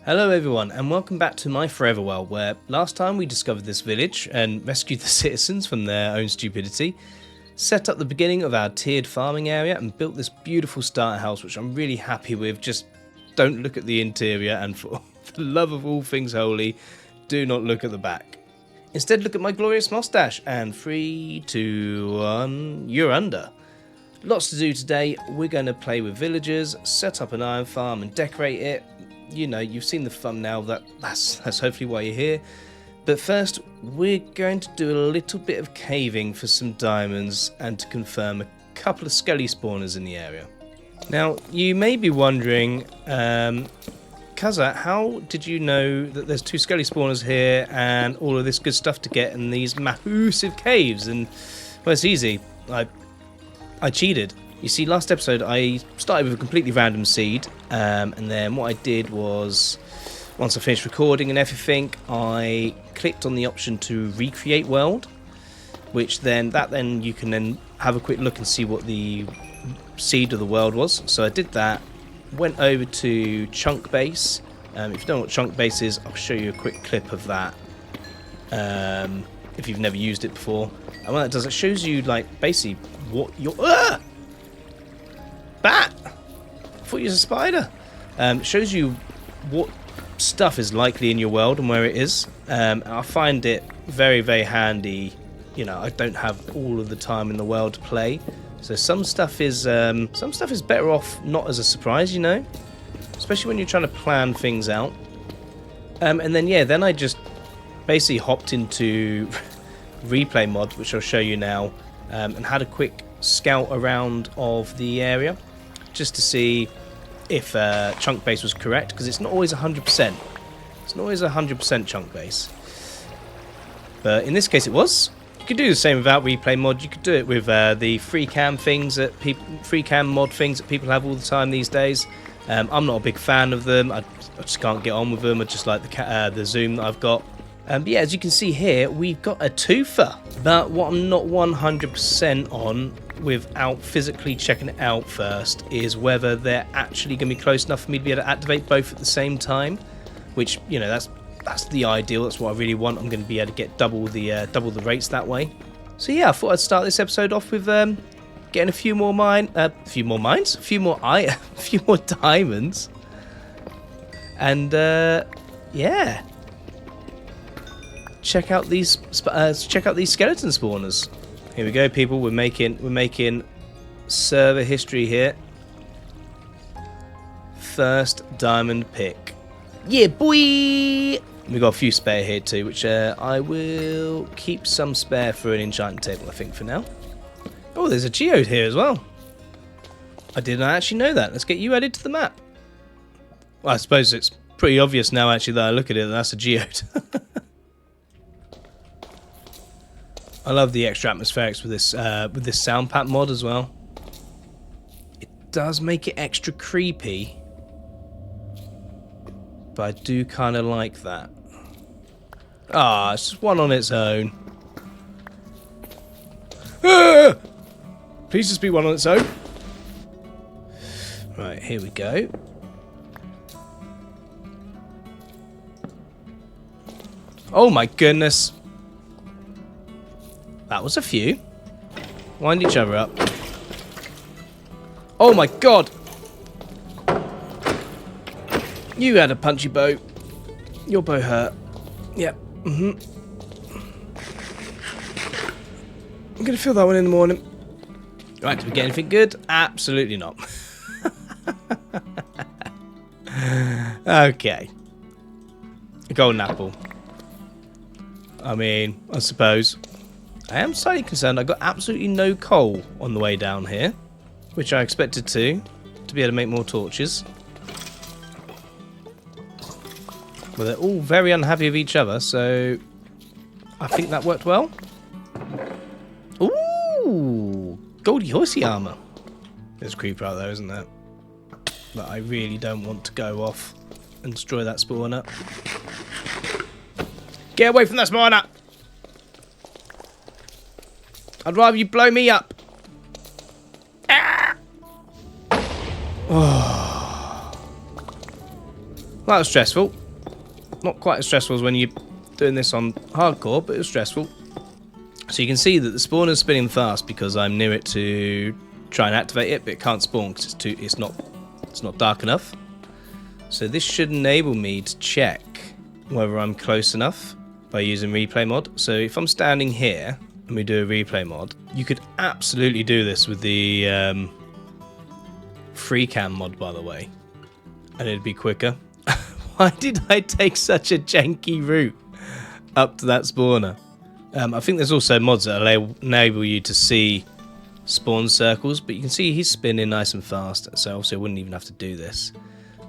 Hello everyone and welcome back to my Forever World, where last time we discovered this village and rescued the citizens from their own stupidity, set up the beginning of our tiered farming area and built this beautiful starter house which I'm really happy with. Just don't look at the interior, and for the love of all things holy, do not look at the back. Instead look at my glorious mustache, and 3, 2, 1, you're under. Lots to do today. We're going to play with villagers, set up an iron farm and decorate it. You know, you've seen the thumbnail, that's hopefully why you're here. But first, we're going to do a little bit of caving for some diamonds and to confirm a couple of skelly spawners in the area. Now, you may be wondering, Kazza, how did you know that there's 2 skelly spawners here and all of this good stuff to get in these massive caves? And, well, it's easy. I cheated. You see, last episode I started with a completely random seed, and then what I did was, once I finished recording and everything, I clicked on the option to recreate world, which then you can then have a quick look and see what the seed of the world was. So I did that, went over to chunk base. If you don't know what chunk base is, I'll show you a quick clip of that if you've never used it before. And what that does, it shows you like basically what your bat! I thought you was a spider. It shows you what stuff is likely in your world and where it is. I find it very, very handy. You know, I don't have all of the time in the world to play, so some stuff is better off not as a surprise, you know, especially when you're trying to plan things out. And then I just basically hopped into replay mod, which I'll show you now, and had a quick scout around of the area, just to see if chunk base was correct, because it's not always 100%. It's not always 100% chunk base. But in this case it was. You could do the same without replay mod. You could do it with the free cam mod things that people have all the time these days. I'm not a big fan of them. I just can't get on with them. I just like the zoom that I've got. But yeah, as you can see here, we've got a twofer. But what I'm not 100% on, without physically checking it out first, is whether they're actually going to be close enough for me to be able to activate both at the same time. Which, you know, that's the ideal. That's what I really want. I'm going to be able to get double the rates that way. So yeah, I thought I'd start this episode off with getting a few more diamonds, and yeah. Check out these skeleton spawners. Here we go, people. We're making server history here. First diamond pick. Yeah, boy. We got a few spare here too, which I will keep some spare for an enchanting table, I think, for now. Oh, there's a geode here as well. I did not actually know that. Let's get you added to the map. Well, I suppose it's pretty obvious now, actually, that I look at it, that's a geode. I love the extra atmospherics with this sound pack mod as well. It does make it extra creepy, but I do kind of like that. Ah, it's just one on its own. Ah! Please just be one on its own. Right, here we go. Oh my goodness. That was a few. Wind each other up. Oh my god! You had a punchy bow. Your bow hurt. Yep. I'm gonna feel that one in the morning. Right, did we get anything good? Absolutely not. Okay. A golden apple. I mean, I suppose. I am slightly concerned I got absolutely no coal on the way down here, which I expected to be able to make more torches. Well, they're all very unhappy with each other, so I think that worked well. Ooh, Goldie Horsey armor. There's a creeper out there, isn't there? But I really don't want to go off and destroy that spawner. Get away from that spawner! I'd rather you blow me up. Ah! Oh. That was stressful. Not quite as stressful as when you're doing this on hardcore, but it was stressful. So you can see that the spawner's spinning fast because I'm near it to try and activate it, but it can't spawn because it's not dark enough. So this should enable me to check whether I'm close enough by using replay mod. So if I'm standing here and we do a replay mod, you could absolutely do this with the free cam mod, by the way, and it'd be quicker. Why did I take such a janky route up to that spawner? I think there's also mods that enable you to see spawn circles, but you can see he's spinning nice and fast, so obviously I wouldn't even have to do this.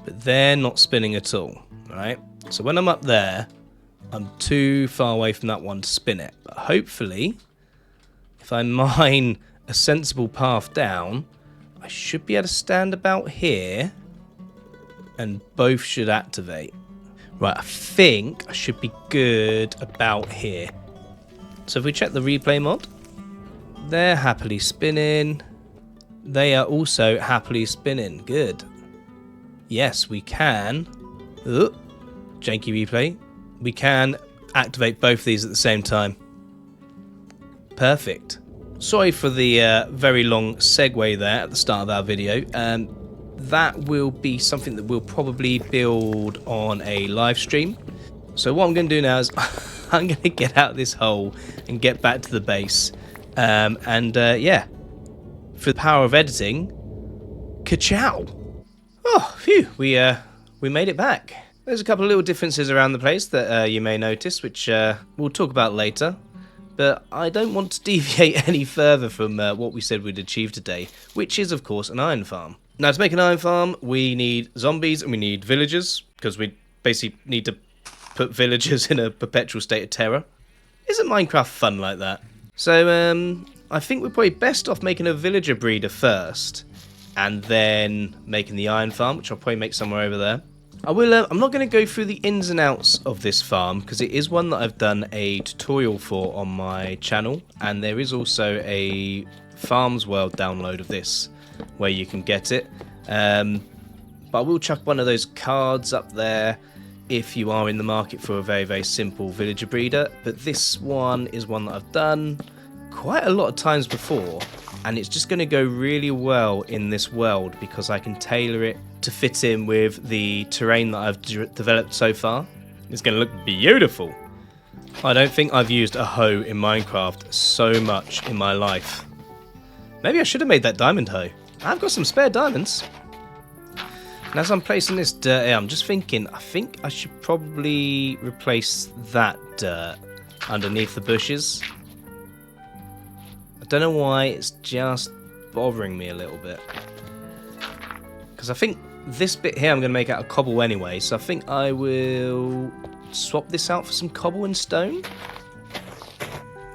But they're not spinning at all, right? So when I'm up there, I'm too far away from that one to spin it. But hopefully, if I mine a sensible path down, I should be able to stand about here, and both should activate. Right, I think I should be good about here. So if we check the replay mod, they're happily spinning. They are also happily spinning. Good. Yes, we can. Janky replay. We can activate both these at the same time. Perfect. Sorry for the very long segue there at the start of our video. That will be something that we'll probably build on a live stream. So what I'm going to do now is I'm going to get out of this hole and get back to the base. Yeah, for the power of editing, ka-chow! Oh, phew, we made it back. There's a couple of little differences around the place that you may notice, which we'll talk about later. But I don't want to deviate any further from what we said we'd achieve today, which is, of course, an iron farm. Now, to make an iron farm, we need zombies and we need villagers, because we basically need to put villagers in a perpetual state of terror. Isn't Minecraft fun like that? So, I think we're probably best off making a villager breeder first, and then making the iron farm, which I'll probably make somewhere over there. I'm not going to go through the ins and outs of this farm, because it is one that I've done a tutorial for on my channel, and there is also a Farms World download of this, where you can get it. But I will chuck one of those cards up there if you are in the market for a very, very simple villager breeder. But this one is one that I've done quite a lot of times before, and it's just going to go really well in this world because I can tailor it to fit in with the terrain that I've developed so far. It's going to look beautiful. I don't think I've used a hoe in Minecraft so much in my life. Maybe I should have made that diamond hoe. I've got some spare diamonds. And as I'm placing this dirt here, I'm just thinking, I think I should probably replace that dirt underneath the bushes. I don't know why, it's just bothering me a little bit. Because I think this bit here I'm going to make out of cobble anyway, so I think I will swap this out for some cobble and stone.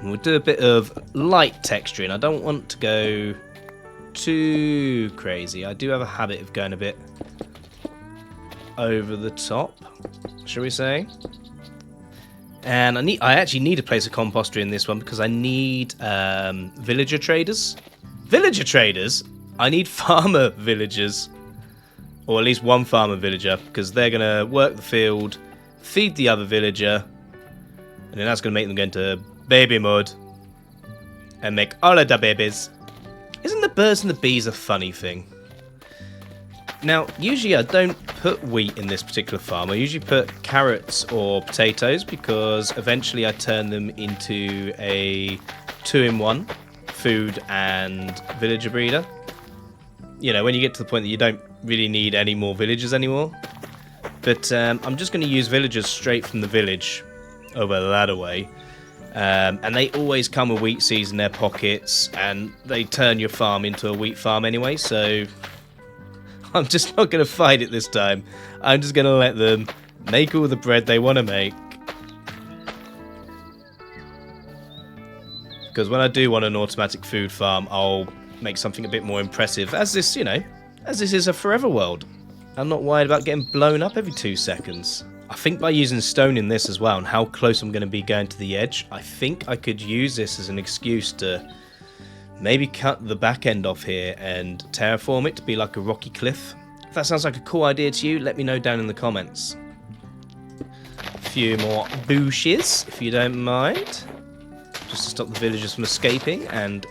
And we'll do a bit of light texturing. I don't want to go too crazy. I do have a habit of going a bit over the top, shall we say. And I actually need to place a composter in this one because I need villager traders. Villager traders? I need farmer villagers. Or at least one farmer villager, because they're going to work the field, feed the other villager, and then that's going to make them go into baby mode and make all of the babies. Isn't the birds and the bees a funny thing? Now, usually I don't put wheat in this particular farm. I usually put carrots or potatoes because eventually I turn them into a 2-in-1 food and villager breeder. You know, when you get to the point that you don't really need any more villagers anymore. But I'm just going to use villagers straight from the village over that away. And they always come with wheat seeds in their pockets, and they turn your farm into a wheat farm anyway, so I'm just not going to fight it this time. I'm just going to let them make all the bread they want to make. Because when I do want an automatic food farm, I'll make something a bit more impressive, as this, you know, as this is a forever world. I'm not worried about getting blown up every 2 seconds. I think by using stone in this as well, and how close I'm going to be going to the edge, I think I could use this as an excuse to maybe cut the back end off here and terraform it to be like a rocky cliff If that sounds like a cool idea to you, let me know down in the comments. A few more bushes, if you don't mind. Just to stop the villagers from escaping and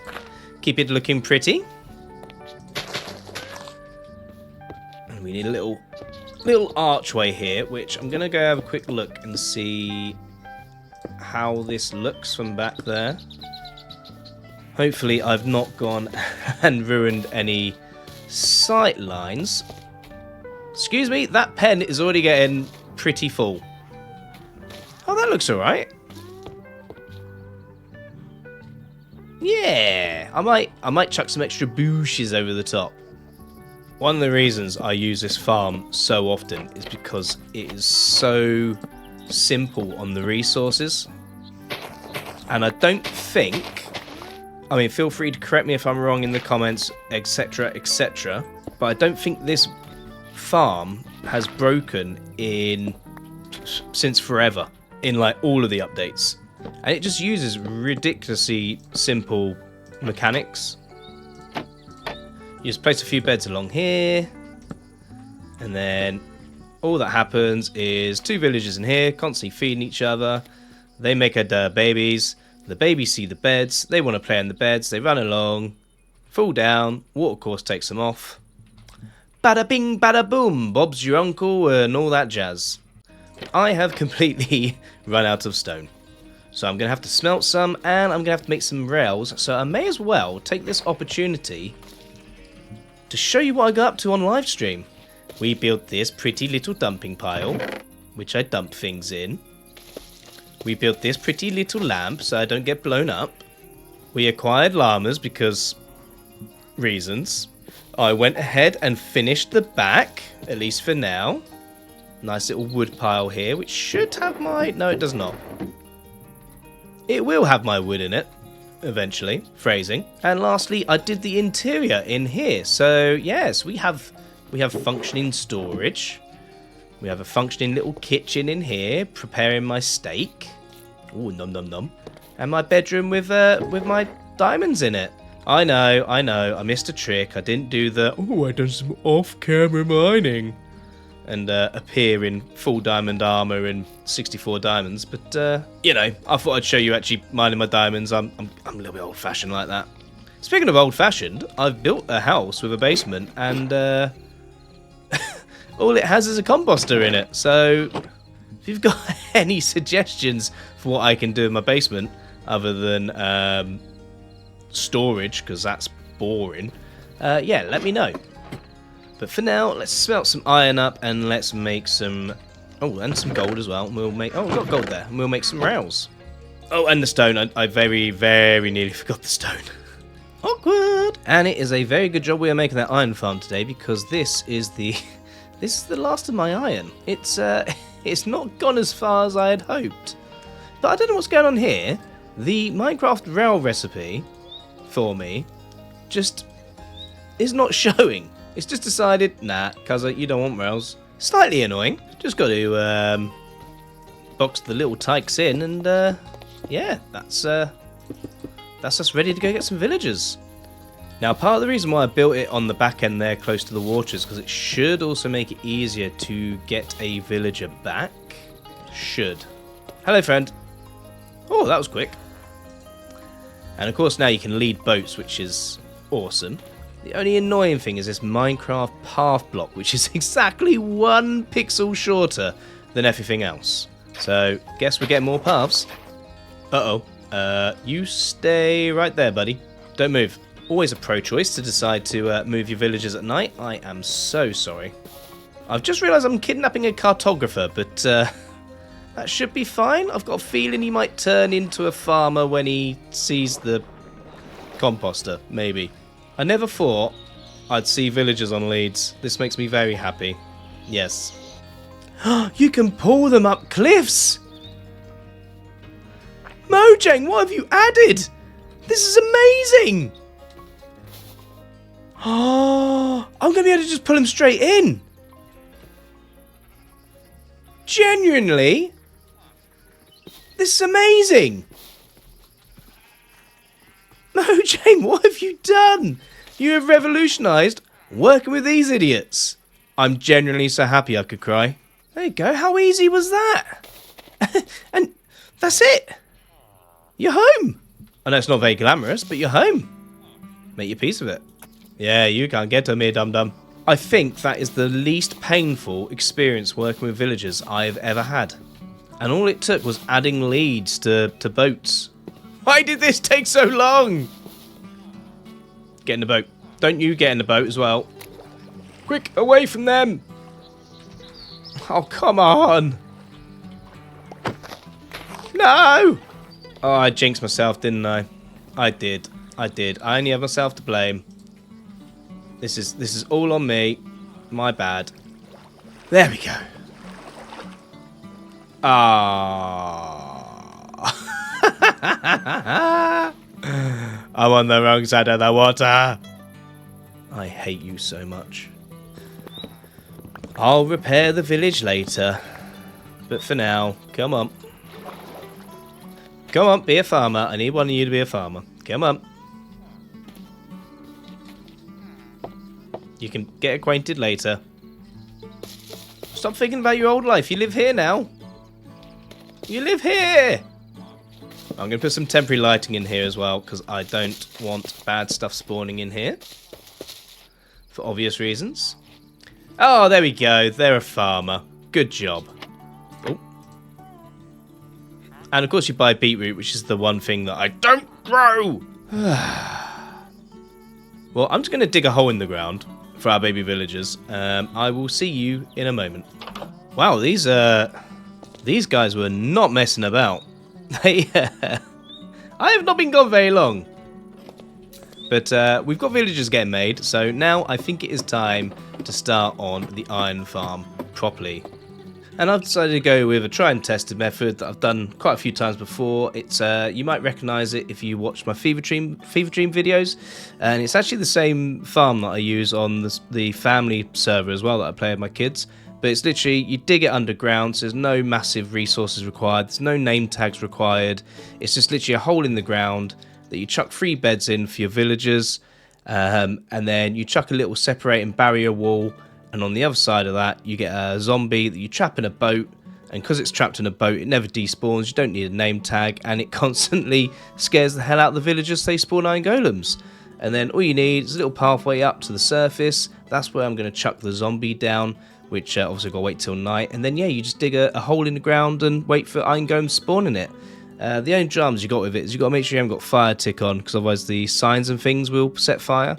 keep it looking pretty. And we need a little archway here, which I'm going to go have a quick look and see how this looks from back there. Hopefully I've not gone and ruined any sight lines. Excuse me, that pen is already getting pretty full. Oh, that looks alright. Yeah, I might chuck some extra bushes over the top. One of the reasons I use this farm so often is because it is so simple on the resources. And I don't think, I mean, feel free to correct me if I'm wrong in the comments, etc, etc, but I don't think this farm has broken since forever, in like all of the updates. And it just uses ridiculously simple mechanics. You just place a few beds along here, and then all that happens is two villagers in here constantly feeding each other. They make babies. The babies see the beds. They want to play in the beds. They run along, fall down. Watercourse takes them off. Bada bing, bada boom. Bob's your uncle and all that jazz. I have completely run out of stone. So I'm going to have to smelt some, and I'm going to have to make some rails. So I may as well take this opportunity to show you what I got up to on live stream. We built this pretty little dumping pile, which I dump things in. We built this pretty little lamp so I don't get blown up. We acquired llamas because reasons. I went ahead and finished the back, at least for now. Nice little wood pile here, which should have my... No, it does not. It will have my wood in it, eventually. Phrasing. And lastly, I did the interior in here. So, yes, we have functioning storage. We have a functioning little kitchen in here, preparing my steak. Ooh, nom nom nom. And my bedroom with my diamonds in it. I know, I missed a trick. I didn't do the, oh, I done some off-camera mining. And appear in full diamond armor and 64 diamonds. But, you know, I thought I'd show you actually mining my diamonds. I'm a little bit old-fashioned like that. Speaking of old-fashioned, I've built a house with a basement and all it has is a composter in it. So if you've got any suggestions for what I can do in my basement other than storage, because that's boring, yeah, let me know. But for now, let's smelt some iron up and let's make some... Oh, and some gold as well. We'll make... Oh, we've got gold there. And we'll make some rails. Oh, and the stone. I very, very nearly forgot the stone. Awkward! And it is a very good job we are making that iron farm today, because this is the last of my iron. It's not gone as far as I had hoped. But I don't know what's going on here. The Minecraft rail recipe for me just is not showing. It's just decided, nah, cuzzer, you don't want rails. Slightly annoying. Just got to box the little tykes in, and yeah, that's us ready to go get some villagers. Now, part of the reason why I built it on the back end there, close to the water, is because it should also make it easier to get a villager back. Should. Hello, friend. Oh, that was quick. And of course, now you can lead boats, which is awesome. The only annoying thing is this Minecraft path block, which is exactly 1 pixel shorter than everything else. So, guess we're getting more paths. Uh-oh. You stay right there, buddy. Don't move. Always a pro choice to decide to move your villagers at night. I am so sorry. I've just realised I'm kidnapping a cartographer, but that should be fine. I've got a feeling he might turn into a farmer when he sees the composter, maybe. I never thought I'd see villagers on leads. This makes me very happy. Yes. You can pull them up cliffs! Mojang, what have you added? This is amazing! Oh, I'm going to be able to just pull them straight in. Genuinely? This is amazing! Mojang, what have you done? You have revolutionised working with these idiots. I'm genuinely so happy I could cry. There you go. How easy was that? And that's it. You're home. I know it's not very glamorous, but you're home. Make your peace of it. Yeah, you can't get to me, dum-dum. I think that is the least painful experience working with villagers I've ever had. And all it took was adding leads to boats. Why did this take so long? Get in the boat. Don't you get in the boat as well. Quick, away from them. Oh, come on. No. Oh, I jinxed myself, didn't I? I did. I only have myself to blame. This is all on me. My bad. There we go. Ah. I'm on the wrong side of the water. I hate you so much. I'll repair the village later. But for now, come on. Come on, be a farmer. I need one of you to be a farmer. Come on. You can get acquainted later. Stop thinking about your old life. You live here now. You live here. I'm going to put some temporary lighting in here as well, because I don't want bad stuff spawning in here. For obvious reasons. Oh, there we go. They're a farmer. Good job. Oh. And of course you buy beetroot, which is the one thing that I don't grow. Well, I'm just going to dig a hole in the ground for our baby villagers. I will see you in a moment. Wow, these guys were not messing about. I have not been gone very long. But we've got villagers getting made, so now I think it is time to start on the iron farm properly. And I've decided to go with a tried and tested method that I've done quite a few times before. It's you might recognise it if you watch my Fever Dream videos, and it's actually the same farm that I use on the family server as well that I play with my kids. But it's literally, you dig it underground, so there's no massive resources required, there's no name tags required. It's just literally a hole in the ground that you chuck 3 beds in for your villagers, and then you chuck a little separating barrier wall. And on the other side of that, you get a zombie that you trap in a boat. And because it's trapped in a boat, it never despawns. You don't need a name tag. And it constantly scares the hell out of the villagers so they spawn iron golems. And then all you need is a little pathway up to the surface. That's where I'm going to chuck the zombie down, which obviously got to wait till night. And then, yeah, you just dig a hole in the ground and wait for iron golems to spawn in it. The only dramas you got with it is you got to make sure you haven't got fire tick on, because otherwise the signs and things will set fire.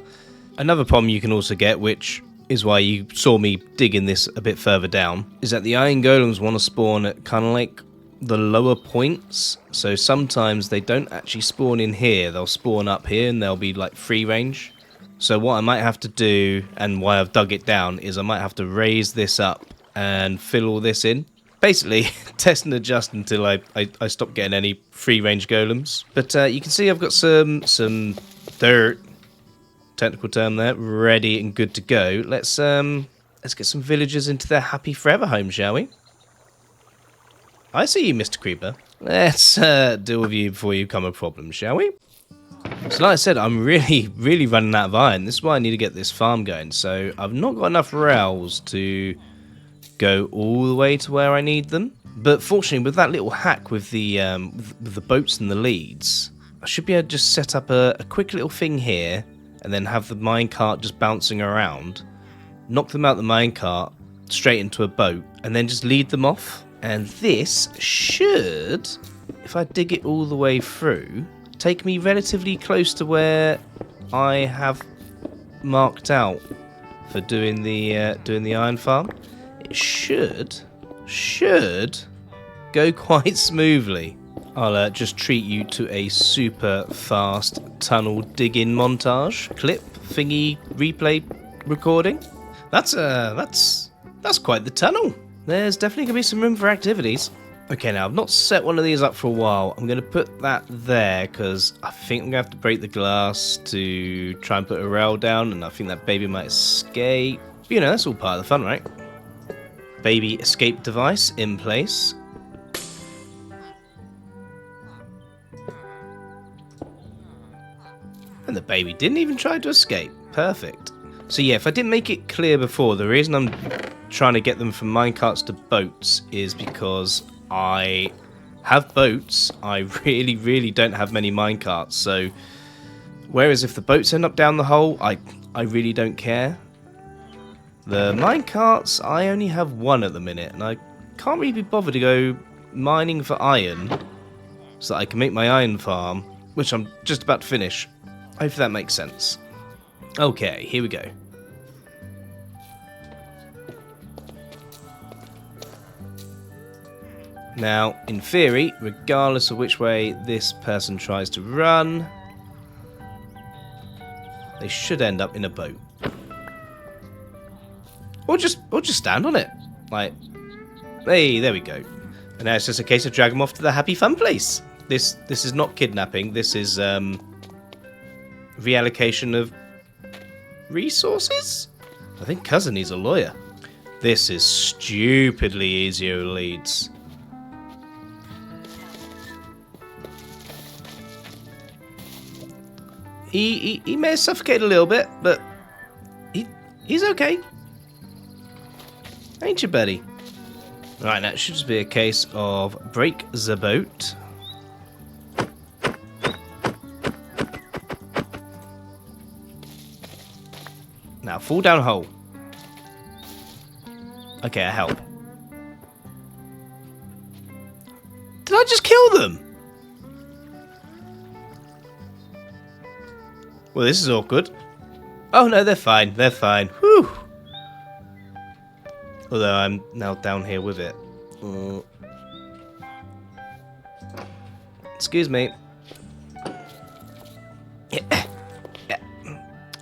Another problem you can also get, which is why you saw me digging this a bit further down, is that the iron golems want to spawn at kind of like the lower points. So sometimes they don't actually spawn in here, they'll spawn up here and they'll be like free range. So what I might have to do, and why I've dug it down, is I might have to raise this up and fill all this in. Basically, test and adjust until I stop getting any free range golems. But you can see I've got some dirt, technical term there, ready and good to go. Let's get some villagers into their happy forever home, shall we? I see you, Mr. Creeper. Let's deal with you before you become a problem, shall we? So like I said, I'm really running out of iron. This is why I need to get this farm going. So I've not got enough rails to go all the way to where I need them. But fortunately, with that little hack with the boats and the leads, I should be able to just set up a quick little thing here, and then have the minecart just bouncing around, knock them out the minecart, straight into a boat, and then just lead them off. And this should, if I dig it all the way through, take me relatively close to where I have marked out for doing the iron farm. It should go quite smoothly. I'll just treat you to a super fast tunnel digging montage clip thingy replay recording. That's quite the tunnel. There's definitely gonna be some room for activities. Okay, now I've not set one of these up for a while. I'm gonna put that there because I think I'm gonna have to break the glass to try and put a rail down, and I think that baby might escape. But, you know, that's all part of the fun, right? Baby escape device in place. And the baby didn't even try to escape. Perfect. So yeah, if I didn't make it clear before, the reason I'm trying to get them from minecarts to boats is because I have boats. I really don't have many minecarts. So whereas if the boats end up down the hole, I really don't care. The minecarts, I only have one at the minute, and I can't really be bothered to go mining for iron so that I can make my iron farm, which I'm just about to finish. Hopefully that makes sense. Okay, here we go. Now, in theory, regardless of which way this person tries to run, they should end up in a boat. Or just stand on it. Like, hey, there we go. And now it's just a case of drag them off to the happy fun place. This is not kidnapping. This is reallocation of resources. I think Cousin needs a lawyer. This is stupidly easy leads. He may have suffocated a little bit, but he's okay. Ain't you, buddy? Right, now it should just be a case of break the boat. Now fall down a hole. Okay, I help. Did I just kill them? Well, this is awkward. Oh no, they're fine. They're fine. Whew. Although I'm now down here with it. Excuse me. Yeah.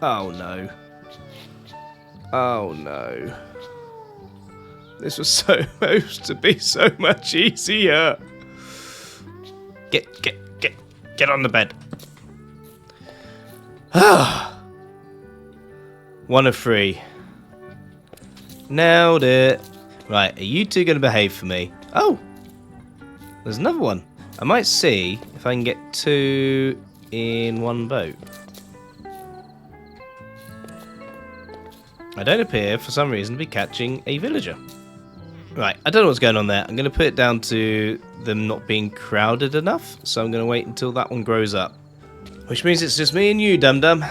Oh no. Oh no. This was supposed to be so much easier. Get on the bed. Ah. 1 of 3. Nailed it. Right, are you two going to behave for me? Oh, there's another one. I might see if I can get 2 in one boat. I don't appear, for some reason, to be catching a villager. Right, I don't know what's going on there. I'm going to put it down to them not being crowded enough, so I'm going to wait until that one grows up. Which means it's just me and you, dum-dum.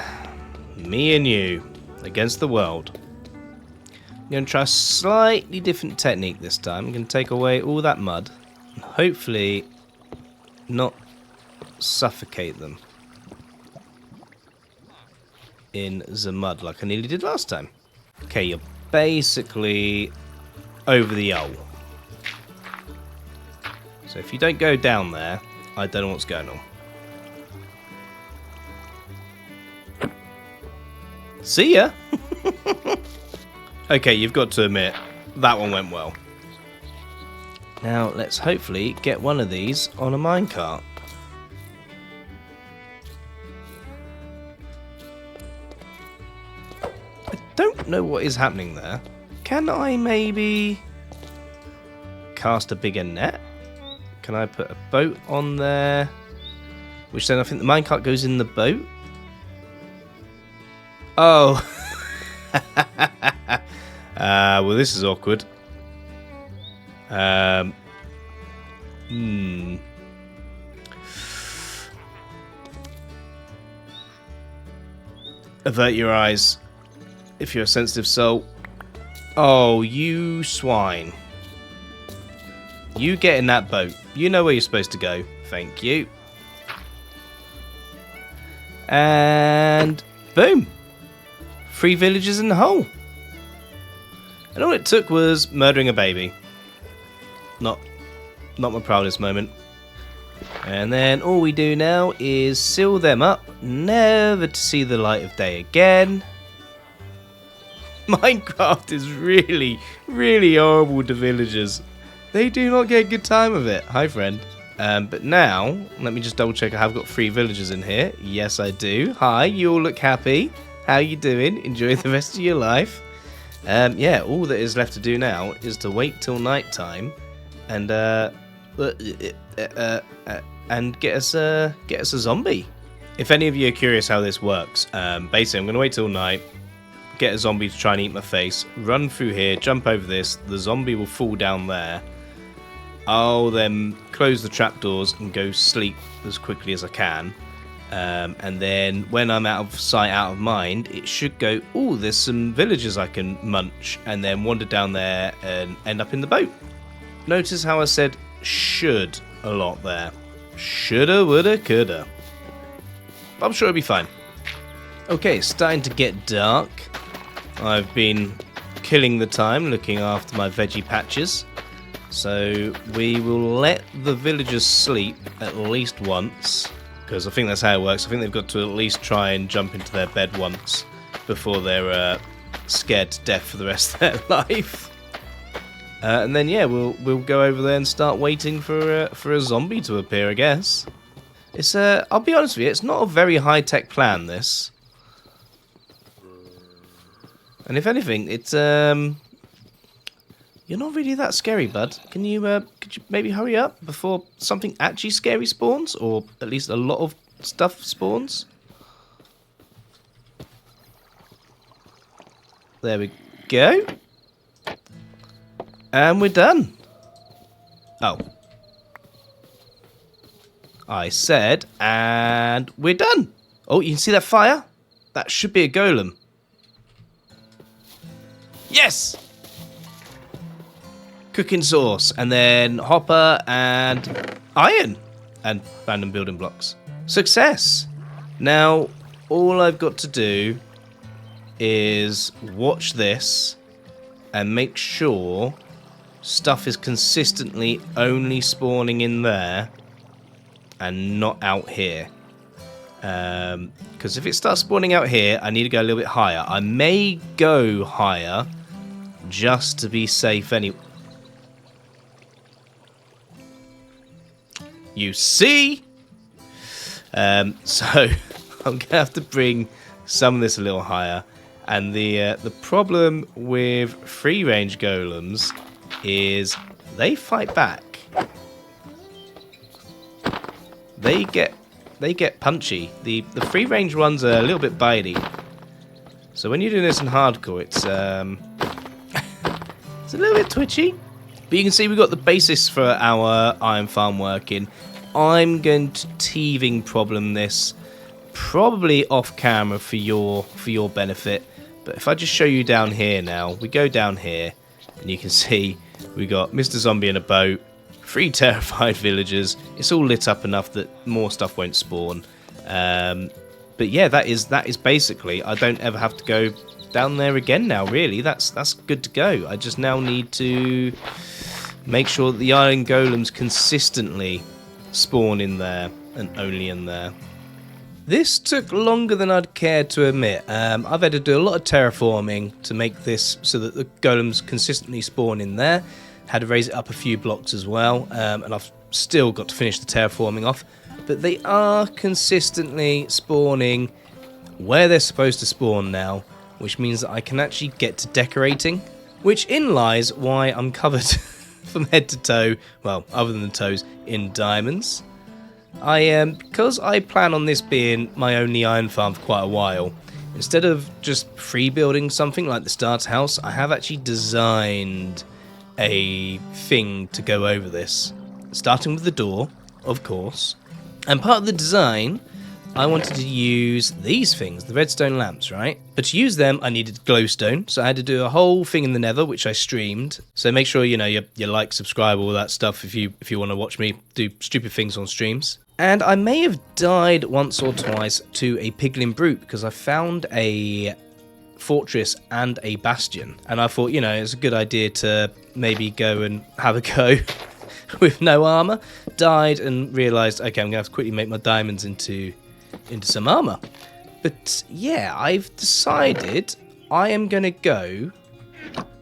Me and you, against the world. I'm going to try a slightly different technique this time. I'm going to take away all that mud and hopefully not suffocate them in the mud like I nearly did last time. Okay, you're basically over the hole. So if you don't go down there, I don't know what's going on. See ya! Okay, you've got to admit, that one went well. Now, let's hopefully get one of these on a minecart. I don't know what is happening there. Can I maybe cast a bigger net? Can I put a boat on there? Which then I think the minecart goes in the boat? Oh. Well, this is awkward. Avert your eyes if you're a sensitive soul. Oh, you swine. You get in that boat. You know where you're supposed to go. Thank you. And boom. 3 villagers in the hole. And all it took was murdering a baby. Not my proudest moment. And then all we do now is seal them up, never to see the light of day again. Minecraft is really horrible to villagers. They do not get a good time of it. Hi, friend. But now, let me just double check. I have got 3 villagers in here. Yes, I do. Hi, you all look happy. How you doing? Enjoy the rest of your life. Yeah, all that is left to do now is to wait till night time and get us a zombie. If any of you are curious how this works, basically I'm going to wait till night, get a zombie to try and eat my face, run through here, jump over this, the zombie will fall down there. I'll then close the trapdoors and go sleep as quickly as I can. And then when I'm out of sight, out of mind, it should go, oh, there's some villagers I can munch, and then wander down there and end up in the boat. Notice how I said should a lot there. Shoulda, woulda, coulda. But I'm sure it'll be fine. Okay, it's starting to get dark. I've been killing the time looking after my veggie patches. So we will let the villagers sleep at least once, because I think that's how it works. I think they've got to at least try and jump into their bed once before they're scared to death for the rest of their life. And then yeah, we'll go over there and start waiting for a zombie to appear, I guess. It's I'll be honest with you, it's not a very high-tech plan, this. And if anything, it's you're not really that scary, bud. Could you maybe hurry up before something actually scary spawns? Or at least a lot of stuff spawns? There we go. And we're done. Oh. I said, and we're done. Oh, you can see that fire? That should be a golem. Yes! Cooking sauce, and then hopper and iron, and random building blocks. Success! Now, all I've got to do is watch this and make sure stuff is consistently only spawning in there and not out here. Because if it starts spawning out here, I need to go a little bit higher. I may go higher just to be safe anyway. You see? So I'm going to have to bring some of this a little higher. And the problem with free-range golems is they fight back. They get punchy. The free-range ones are a little bit bitey. So when you're doing this in hardcore, it's it's a little bit twitchy. But you can see we've got the basis for our iron farm working. I'm going to teething problem this, probably off camera for your benefit. But if I just show you down here now, we go down here, and you can see we got Mr. Zombie in a boat, 3 terrified villagers. It's all lit up enough that more stuff won't spawn. But yeah, that is basically. I don't ever have to go down there again now. Really, that's good to go. I just now need to make sure that the iron golems consistently spawn in there and only in there. This took longer than I'd care to admit. I've had to do a lot of terraforming to make this so that the golems consistently spawn in there. Had to raise it up a few blocks as well, and I've still got to finish the terraforming off. But they are consistently spawning where they're supposed to spawn now, which means that I can actually get to decorating, which in lies why I'm covered from head to toe, well, other than the toes, in diamonds. Because I plan on this being my only iron farm for quite a while, instead of just free building something like the starter house, I have actually designed a thing to go over this. Starting with the door, of course. And part of the design, I wanted to use these things, the redstone lamps, right? But to use them, I needed glowstone, so I had to do a whole thing in the nether, which I streamed. So make sure, you like, subscribe, all that stuff if you want to watch me do stupid things on streams. And I may have died once or twice to a piglin brute, because I found a fortress and a bastion. And I thought, it's a good idea to maybe go and have a go with no armor. Died and realized, okay, I'm going to have to quickly make my diamonds into some armor. But yeah, I've decided I am going to go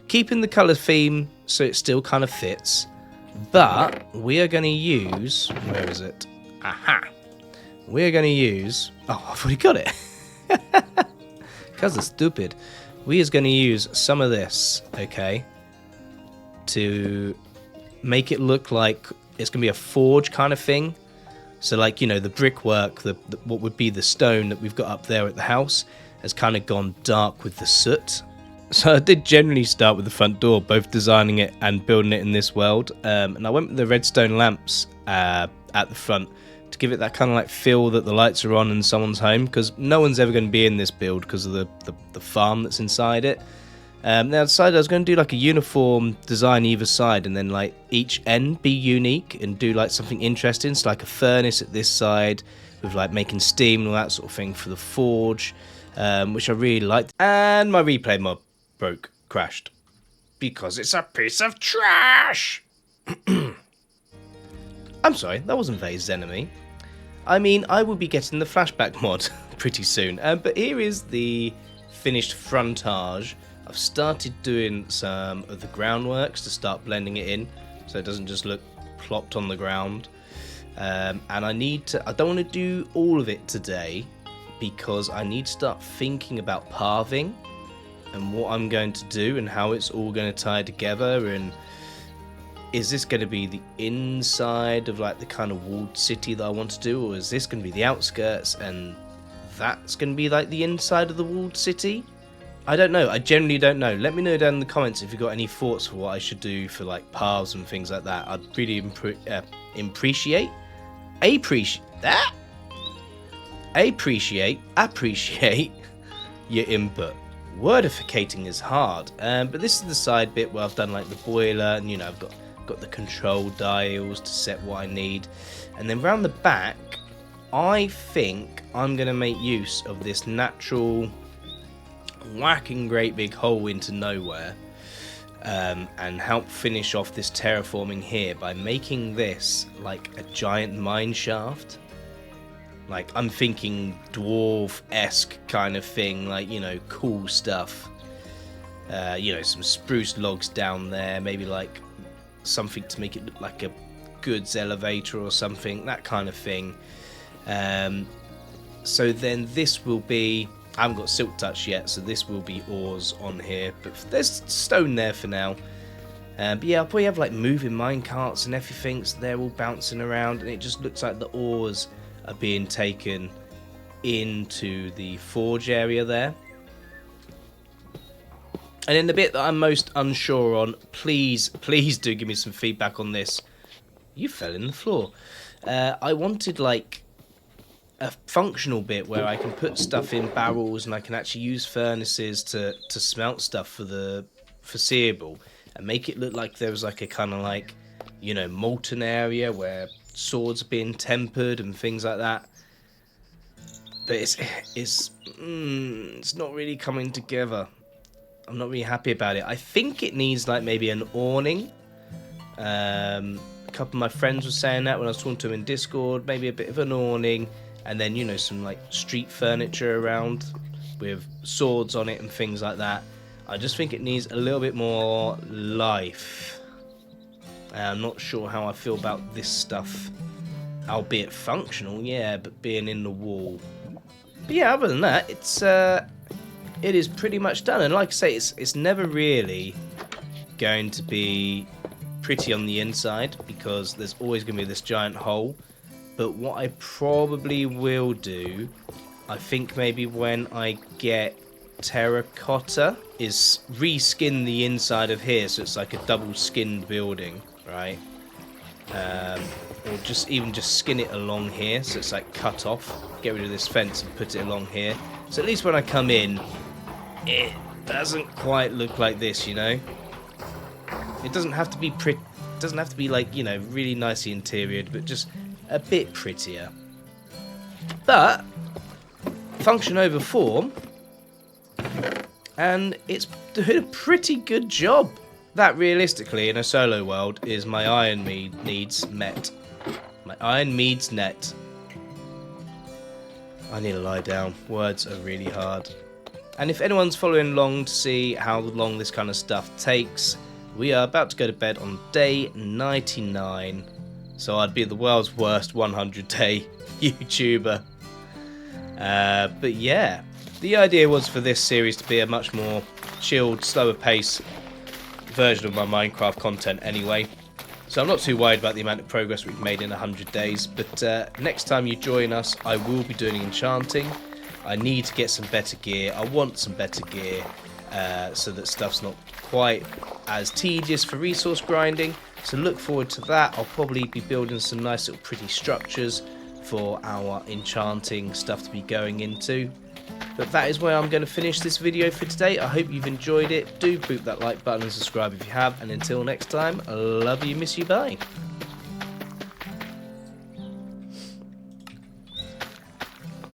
keeping the color theme so it still kind of fits, but we are going to use, where is it? Aha. We're going to use, oh, I've already got it. Because it's stupid. We are going to use some of this, okay, to make it look like it's going to be a forge kind of thing. So like, the brickwork, what would be the stone that we've got up there at the house, has kind of gone dark with the soot. So I did generally start with the front door, both designing it and building it in this world. And I went with the redstone lamps at the front to give it that kind of like feel that the lights are on in someone's home, because no one's ever going to be in this build because of the farm that's inside it. Now I decided I was going to do like a uniform design either side, and then like each end be unique and do like something interesting. So like a furnace at this side with like making steam and all that sort of thing for the forge, which I really liked. And my replay mod crashed because it's a piece of trash. I'm sorry, that wasn't Vay's enemy. I mean, I will be getting the flashback mod pretty soon. But here is the finished frontage. I've started doing some of the groundworks to start blending it in, so it doesn't just look plopped on the ground. And I don't want to do all of it today, because I need to start thinking about pathing and what I'm going to do and how it's all going to tie together. And is this going to be the inside of like the kind of walled city that I want to do, or is this going to be the outskirts and that's going to be like the inside of the walled city? I don't know. I generally don't know. Let me know down in the comments if you've got any thoughts for what I should do for like paths and things like that. I'd really appreciate your input. Wordificating is hard, but this is the side bit where I've done like the boiler, and you know, I've got the control dials to set what I need. And then round the back, I think I'm going to make use of this natural whacking great big hole into nowhere, and help finish off this terraforming here by making this like a giant mine shaft. Like, I'm thinking dwarf-esque kind of thing, like, you know, cool stuff. You know, some spruce logs down there, maybe like something to make it look like a goods elevator or something, that kind of thing. So then this will be, I haven't got silk touch yet, so this will be ores on here, but there's stone there for now. But yeah, I'll probably have like moving mine carts and everything, so they're all bouncing around, and it just looks like the ores are being taken into the forge area there. And in the bit that I'm most unsure on, please do give me some feedback on this. You fell in the floor. I wanted like a functional bit where I can put stuff in barrels and I can actually use furnaces to smelt stuff for the foreseeable, and make it look like there was like a kind of like, you know, molten area where swords are being tempered and things like that. But it's not really coming together. I'm not really happy about it. I think it needs like maybe an awning. A couple of my friends were saying that when I was talking to them in Discord. Maybe a bit of an awning, and then, you know, some like street furniture around with swords on it and things like that. I just think it needs a little bit more life. I'm not sure how I feel about this stuff, albeit functional, yeah, but being in the wall. But yeah, other than that, it is pretty much done. And like I say, it's never really going to be pretty on the inside, because there's always going to be this giant hole. But what I probably will do, I think maybe when I get terracotta, is reskin the inside of here so it's like a double skinned building, right? Or just skin it along here so it's like cut off, get rid of this fence and put it along here, so at least when I come in it doesn't quite look like this, you know. It doesn't have to be pretty, doesn't have to be like, you know, really nicely interioured, but just a bit prettier. But function over form, and it's doing a pretty good job. That realistically in a solo world is my iron needs met. My iron needs net. I need to lie down. Words are really hard. And if anyone's following along to see how long this kind of stuff takes, we are about to go to bed on day 99. So I'd be the world's worst 100-day YouTuber. But yeah, the idea was for this series to be a much more chilled, slower pace version of my Minecraft content anyway. So I'm not too worried about the amount of progress we've made in 100 days. But next time you join us, I will be doing enchanting. I need to get some better gear. I want some better gear so that stuff's not quite as tedious for resource grinding. So look forward to that. I'll probably be building some nice little pretty structures for our enchanting stuff to be going into. But that is where I'm going to finish this video for today. I hope you've enjoyed it. Do boot that like button and subscribe if you have. And until next time, I love you, miss you, bye.